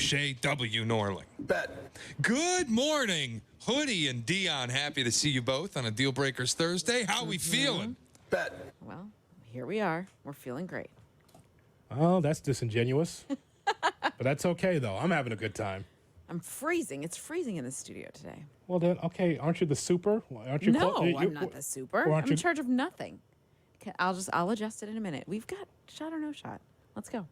Crochet, W. Norling. Bet. Good morning, Hoodie and Dionne. Happy to see you both on a Deal Breakers Thursday. How we feeling? Bet. Well, here we are. We're feeling great. Oh, that's disingenuous. But that's okay, though. I'm having a good time. I'm freezing. It's freezing in the studio today. Well, then, okay, aren't you the super? Aren't you? No, I'm not the super. or I'm aren't in you- charge of nothing. I'll adjust it in a minute. We've got shot or no shot. Let's go.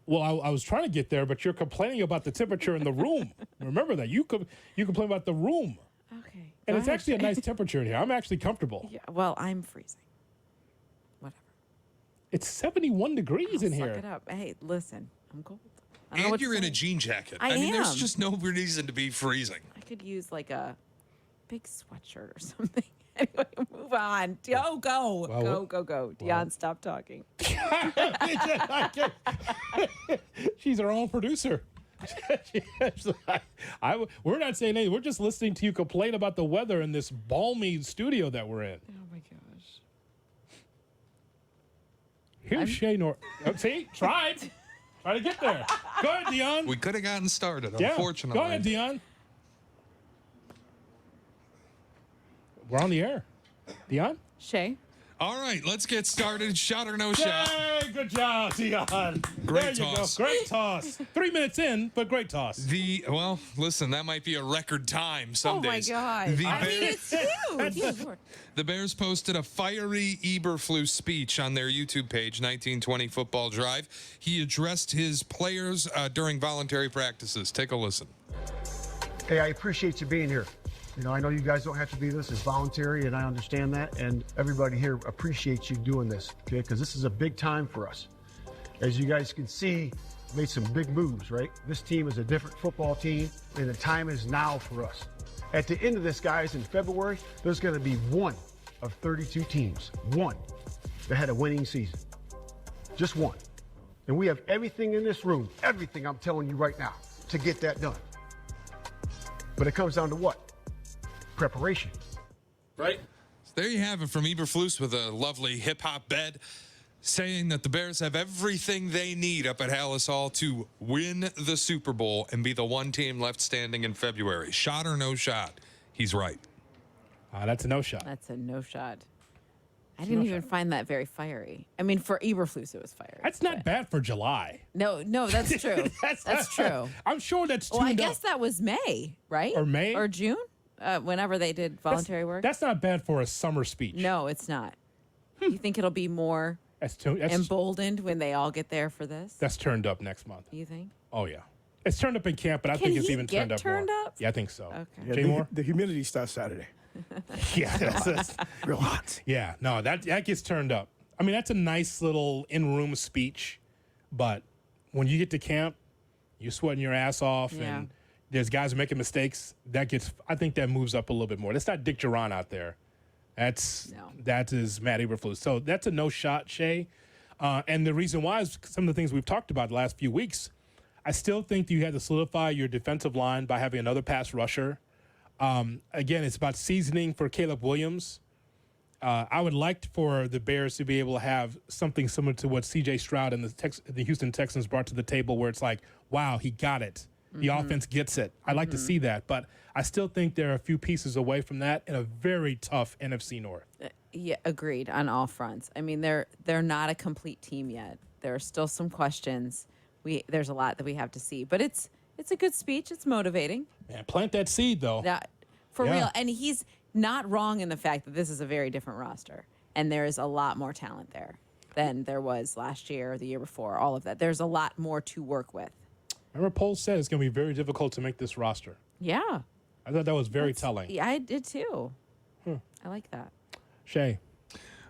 Well, I was trying to get there, but you're complaining about the temperature in the room. Remember that. You complain about the room. Okay. And go it's ahead. actually a nice temperature in here. I'm actually comfortable. Yeah, well, I'm freezing. Whatever. It's 71 degrees in Suck here. it up. Hey, listen. I'm cold. I don't know And what to you're in a say. jean jacket. I mean, there's am. just no reason to be freezing. I could use like a big sweatshirt or something. Anyway, move on. Go. Well, Go. Dionne, stop talking. She's her own producer. We're not saying anything. We're just listening to you complain about the weather in this balmy studio that we're in. Oh my gosh. Here's Shay Nor. Oh, see, tried to get there. Go ahead, Dionne. We could have gotten started, Yeah, unfortunately. go ahead, Dionne. We're on the air. Dionne? Shay? All right, let's get started. Shot or no shot? Yay, good job, Dionne. Great there you toss. go. Great toss. 3 minutes in, but great toss. Well, listen, that might be a record time some Oh my days. God. The I mean, Bears- it's huge. Good Lord. The Bears posted a fiery Eberflus speech on their YouTube page, 1920 Football Drive. He addressed his players during voluntary practices. Take a listen. Hey, I appreciate you being here. You know, I know you guys don't have to be this. It's voluntary, and I understand that. And everybody here appreciates you doing this, okay? Because this is a big time for us. As you guys can see, made some big moves, right? This team is a different football team, and the time is now for us. At the end of this, guys, in February, there's going to be one of 32 teams, one that had a winning season. Just one. And we have everything in this room, everything I'm telling you right now, to get that done. But it comes down to what? Preparation. Right? So there you have it from Eberflus with a lovely hip-hop bed, saying that the Bears have everything they need up at Hallis Hall to win the Super Bowl and be the one team left standing in February. Shot or no shot? He's right. That's a no shot. That's a no shot. I didn't even find that very fiery. I mean, for Eberflus, it was fiery. That's not bad for July. No, that's true. That's true. I'm sure that's Well, I tuned guess up. that was May, right? Or May? Or June? Whenever they did voluntary work? That's not bad for a summer speech. No, it's not. You think it'll be more That's emboldened when they all get there for this? that's turned up next month. You think? Oh yeah, it's turned up in camp, but I Can think it's he even get turned up turned more. up? Yeah, I think so. Okay. Jay Moore? The humidity starts Saturday. Yeah, that's Real hot. yeah. No, that gets turned up. I mean, that's a nice little in-room speech, but when you get to camp, you're sweating your ass off, Yeah. and there's guys making mistakes. I think that moves up a little bit more. That's not Dick Duran out there. That is Matt Eberflus. So that's a no shot, Shay. And the reason why is some of the things we've talked about the last few weeks. I still think you had to solidify your defensive line by having another pass rusher. Again, it's about seasoning for Caleb Williams. I would like for the Bears to be able to have something similar to what C.J. Stroud and the Houston Texans brought to the table, where it's like, wow, he got it. The offense gets it. I'd like to see that, but I still think they're a few pieces away from that in a very tough NFC North. Yeah, agreed on all fronts. I mean, they're not a complete team yet. There are still some questions. There's a lot that we have to see, but it's a good speech. It's motivating. Man, plant that seed, though. For Yeah. real. And he's not wrong in the fact that this is a very different roster, and there is a lot more talent there than there was last year or the year before. All of that. There's a lot more to work with. Remember, Pohl said it's going to be very difficult to make this roster. Yeah. I thought that was very telling. Yeah, I did too. I like that. Shay.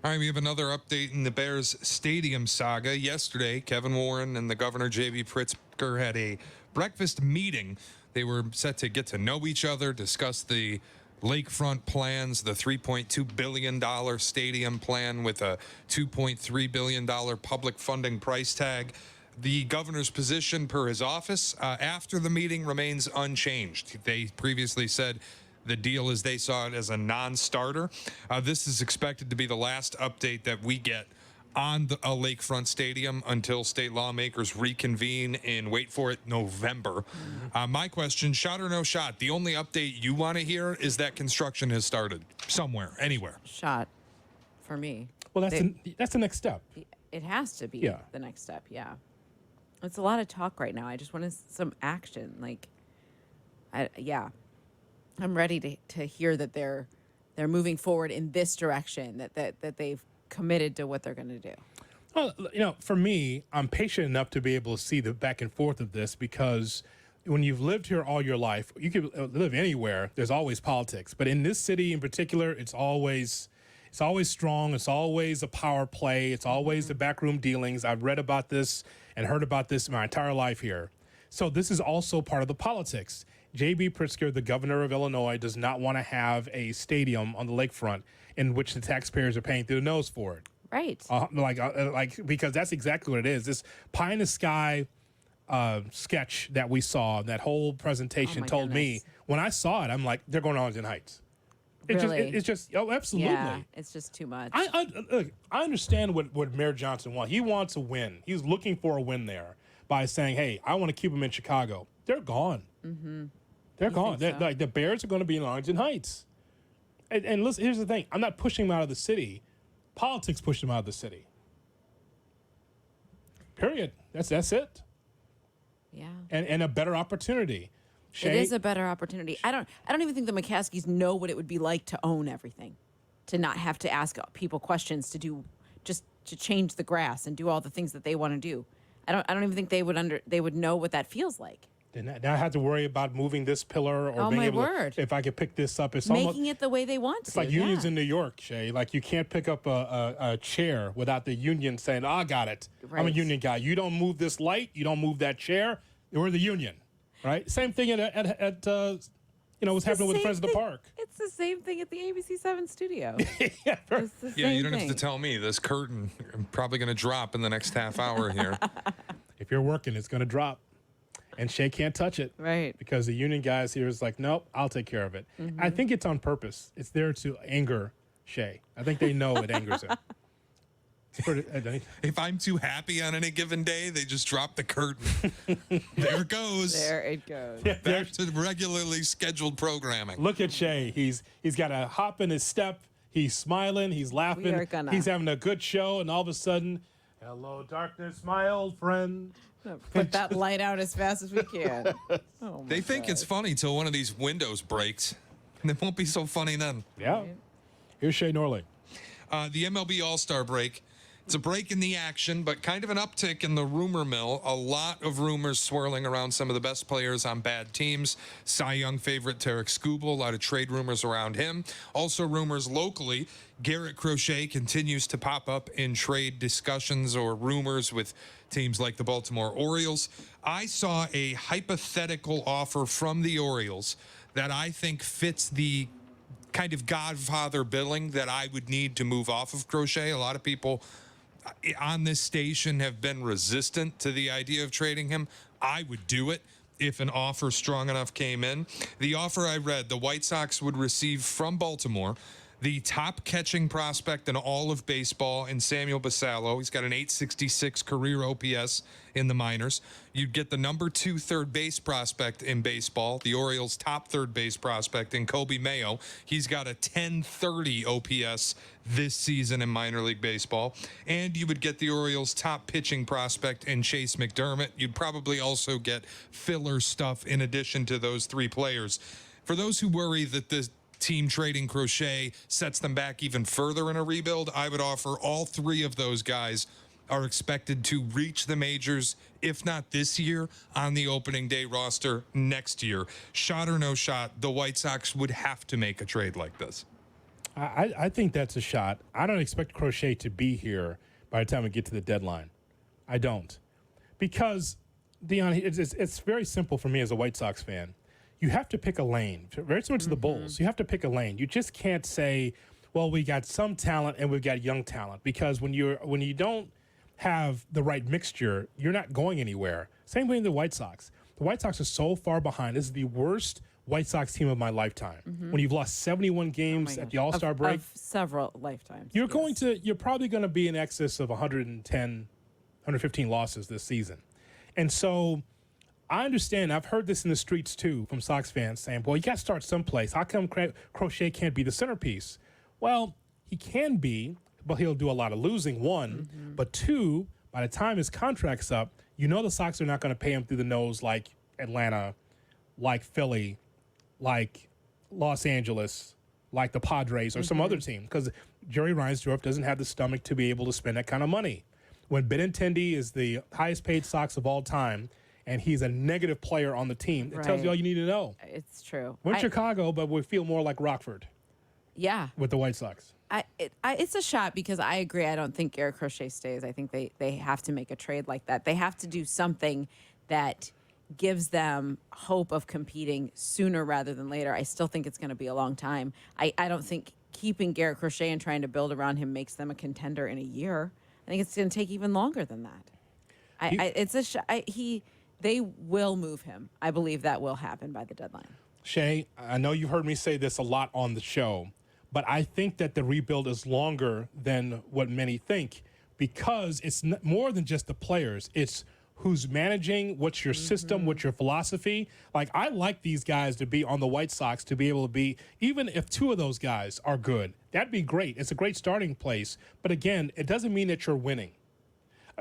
All right, we have another update in the Bears stadium saga. Yesterday, Kevin Warren and the governor, J.B. Pritzker, had a breakfast meeting. They were set to get to know each other, discuss the lakefront plans, the $3.2 billion stadium plan with a $2.3 billion public funding price tag. The governor's position per his office after the meeting remains unchanged. They previously said the deal as they saw it as a non-starter. This is expected to be the last update that we get on a lakefront stadium until state lawmakers reconvene in, wait for it, November. My question, shot or no shot? The only update you want to hear is that construction has started somewhere, anywhere. Shot for me. Well, that's the next step. It has to be Yeah. the next step. Yeah. It's a lot of talk right now. I just want some action. Like, I'm ready to hear that they're moving forward in this direction, that they've committed to what they're going to do. Well, for me, I'm patient enough to be able to see the back and forth of this, because when you've lived here all your life, you can live anywhere. There's always politics, but in this city in particular, it's always strong. It's always a power play. It's always the backroom dealings. I've read about this and heard about this my entire life here. So this is also part of the politics. J.B. Pritzker, the governor of Illinois, does not want to have a stadium on the lakefront in which the taxpayers are paying through the nose for it. Right. Because that's exactly what it is. This pie in the sky sketch that we saw, that whole presentation told me, when I saw it, I'm like, they're going to Arlington Heights. It's just, absolutely. Yeah, it's just too much. Look, I understand what Mayor Johnson wants. He wants a win. He's looking for a win there by saying, hey, I want to keep them in Chicago. They're gone. Mm-hmm. They're gone. So? Like, the Bears are going to be in Arlington Heights. And listen, here's the thing. I'm not pushing them out of the city. Politics pushed them out of the city. Period. That's it. Yeah. And a better opportunity. It is a better opportunity. I don't even think the McCaskies know what it would be like to own everything, to not have to ask people questions, to change the grass and do all the things that they want to do. I don't even think they would know what that feels like. Now I have to worry about moving this pillar or being able to, if I could pick this up. It's making almost, it the way they want to. It's like unions in New York, Shay. Like, you can't pick up a chair without the union saying, I got it. Right. I'm a union guy. You don't move this light. You don't move that chair. We're the union, right? Same thing at what's happening with Friends of the Park. It's the same thing at the ABC7 studio. Yeah, It's the Yeah, same you don't thing. have to tell me. This curtain probably going to drop in the next half hour here. If you're working, it's going to drop. And Shay can't touch it. Right. Because the union guys here is like, nope, I'll take care of it. I think it's on purpose. It's there to anger Shay. I think they know it angers him. If I'm too happy on any given day, they just drop the curtain. There it goes. There it goes. Back to regularly scheduled programming. Look at Shay. He's got a hop in his step. He's smiling. He's laughing. He's having a good show. And all of a sudden, hello, darkness, my old friend. Put that light out as fast as we can. Oh They think it's funny till one of these windows breaks. And it won't be so funny then. Yeah. Here's Shay Norley. The MLB All-Star break. It's a break in the action, but kind of an uptick in the rumor mill. A lot of rumors swirling around some of the best players on bad teams. Cy Young favorite Tarek Skubal, a lot of trade rumors around him. Also rumors locally. Garrett Crochet continues to pop up in trade discussions or rumors with teams like the Baltimore Orioles. I saw a hypothetical offer from the Orioles that I think fits the kind of godfather billing that I would need to move off of Crochet. A lot of people on this station have been resistant to the idea of trading him. I would do it if an offer strong enough came in. The offer I read, the White Sox would receive from Baltimore the top catching prospect in all of baseball in Samuel Basallo. He's got an 866 career OPS in the minors. You'd get the number 2 third base prospect in baseball, the Orioles' top third base prospect in Kobe Mayo. He's got a 1030 OPS this season in minor league baseball. And you would get the Orioles' top pitching prospect in Chase McDermott. You'd probably also get filler stuff in addition to those 3 players. For those who worry that the team trading Crochet sets them back even further in a rebuild, I would offer all 3 of those guys are expected to reach the majors, if not this year, on the opening day roster next year. Shot or no shot, the White Sox would have to make a trade like this. I think that's a shot. I don't expect Crochet to be here by the time we get to the deadline. I don't. Because, Dionne, it's very simple for me as a White Sox fan. You have to pick a lane. Very similar to the Bulls. You have to pick a lane. You just can't say, well, we got some talent and we've got young talent. Because when you don't have the right mixture, you're not going anywhere. Same way in the White Sox. The White Sox are so far behind. This is the worst White Sox team of my lifetime. When you've lost 71 games at the All-Star break, of several lifetimes. you're probably going to be in excess of 110, 115 losses this season. And so I understand. I've heard this in the streets too from Sox fans saying, "Boy, you got to start someplace. How come Crochet can't be the centerpiece?" Well, he can be, but he'll do a lot of losing, one. But two, by the time his contract's up, you know the Sox are not going to pay him through the nose like Atlanta, like Philly, like Los Angeles, like the Padres or some other team, because Jerry Reinsdorf doesn't have the stomach to be able to spend that kind of money. When Benintendi is the highest paid Sox of all time, and he's a negative player on the team, it tells you all you need to know. It's true. We're in Chicago, but we feel more like Rockford. Yeah. With the White Sox. It's a shot because I agree. I don't think Garrett Crochet stays. I think they have to make a trade like that. They have to do something that gives them hope of competing sooner rather than later. I still think it's going to be a long time. I don't think keeping Garrett Crochet and trying to build around him makes them a contender in a year. I think it's going to take even longer than that. They will move him. I believe that will happen by the deadline. Shay, I know you've heard me say this a lot on the show, but I think that the rebuild is longer than what many think because it's more than just the players. It's who's managing, what's your system, what's your philosophy. Like, I like these guys to be on the White Sox, to be able to be, even if two of those guys are good, that'd be great. It's a great starting place. But again, it doesn't mean that you're winning.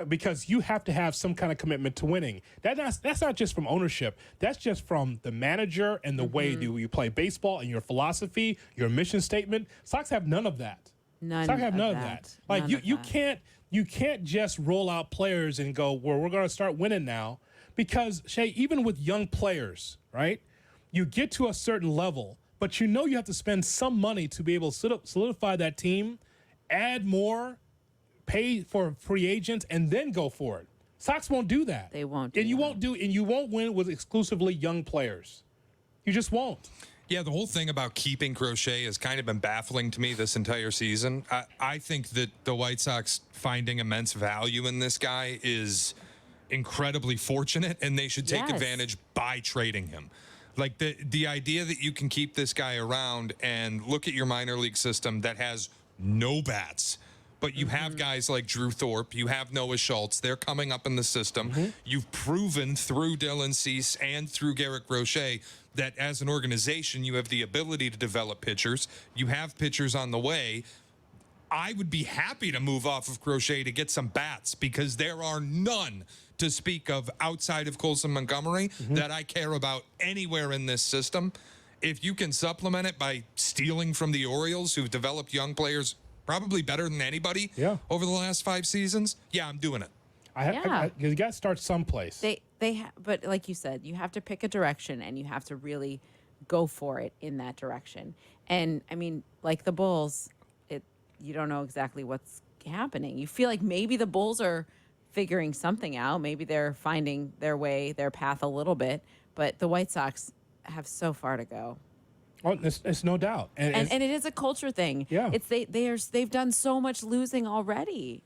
Because you have to have some kind of commitment to winning. That's not just from ownership. That's just from the manager and the way you play baseball and your philosophy, your mission statement. Sox have none of that. Sox have none of that. Like you can't just roll out players and go, well, we're going to start winning now. Because Shay, even with young players, right? You get to a certain level, but you have to spend some money to be able to solidify that team, add more, pay for free agents, and then go for it. Sox won't do that. They won't. And you won't win with exclusively young players. You just won't. Yeah, the whole thing about keeping Crochet has kind of been baffling to me this entire season. I think that the White Sox finding immense value in this guy is incredibly fortunate, and they should take advantage by trading him. Like the idea that you can keep this guy around and look at your minor league system that has no bats. But you have guys like Drew Thorpe. You have Noah Schultz. They're coming up in the system. You've proven through Dylan Cease and through Garrett Crochet that as an organization, you have the ability to develop pitchers. You have pitchers on the way. I would be happy to move off of Crochet to get some bats because there are none to speak of outside of Colson Montgomery that I care about anywhere in this system. If you can supplement it by stealing from the Orioles, who've developed young players probably better than anybody over the last 5 seasons. Yeah, I'm doing it. You got to start someplace. But like you said, you have to pick a direction and you have to really go for it in that direction. And I mean, like the Bulls, you don't know exactly what's happening. You feel like maybe the Bulls are figuring something out. Maybe they're finding their path a little bit. But the White Sox have so far to go. Oh, it's no doubt, and it is a culture thing. Yeah, they've done so much losing already.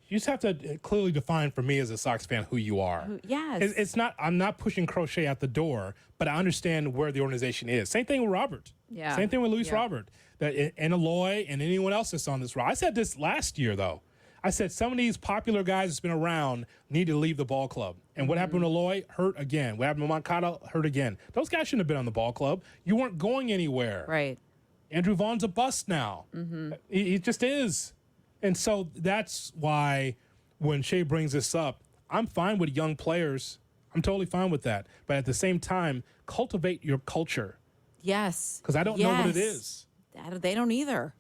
You just have to clearly define for me as a Sox fan who you are. Yes, it's not. I'm not pushing Crochet out the door, but I understand where the organization is. Same thing with Robert. Yeah, same thing with Luis Robert. And Eloy and anyone else that's on this roster. I said this last year though. I said some of these popular guys that's been around need to leave the ball club. And what happened to Eloy? Hurt again. What happened to Moncada? Hurt again. Those guys shouldn't have been on the ball club. You weren't going anywhere. Right. Andrew Vaughn's a bust now. He just is. And so that's why when Shay brings this up, I'm fine with young players. I'm totally fine with that. But at the same time, cultivate your culture. Yes. Because I don't know what it is. They don't either.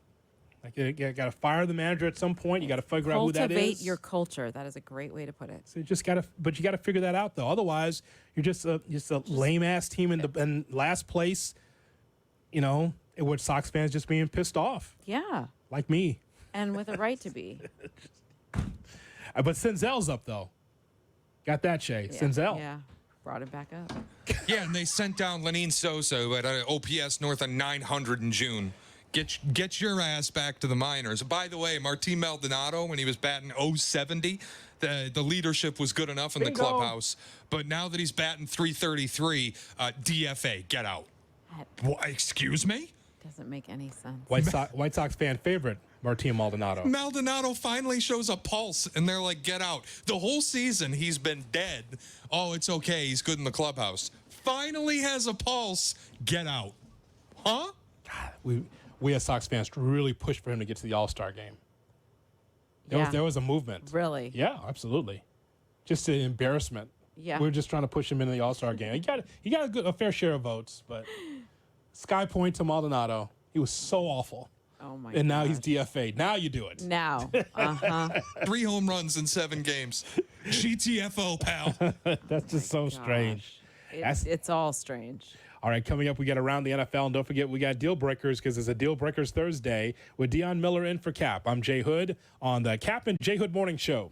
Like you got to fire the manager at some point. You got to figure out who that is. Cultivate your culture. That is a great way to put it. So you got to figure that out though. Otherwise, you're just a lame ass team in last place. In which Sox fans just being pissed off. Yeah. Like me. And with a right to be. But Senzel's up though. Got that, Shay. Yeah. Senzel. Yeah. Brought it back up. Yeah, and they sent down Lenine Sosa at an OPS north of 900 in June. Get your ass back to the minors. By the way, Martin Maldonado, when he was batting .070, the leadership was good enough in the clubhouse. But now that he's batting .333, DFA, get out. Excuse me? Doesn't make any sense. White Sox fan favorite, Martin Maldonado. Maldonado finally shows a pulse, and they're like, get out. The whole season, he's been dead. Oh, it's okay. He's good in the clubhouse. Finally has a pulse. Get out. Huh? We as Sox fans really pushed for him to get to the All-Star game. There was a movement. Really? Yeah, absolutely. Just an embarrassment. Yeah. We were just trying to push him into the All-Star game. He got a fair share of votes, but Sky Point to Maldonado. He was so awful. Oh my! And now he's DFA'd. Now you do it. Now. 3 home runs in 7 games. GTFO, pal. That's just so strange. It's all strange. All right, coming up, we got Around the NFL. And don't forget, we got Deal Breakers because it's a Deal Breakers Thursday with Dionne Miller in for Kap. I'm Jay Hood on the Kap and J Hood Morning Show.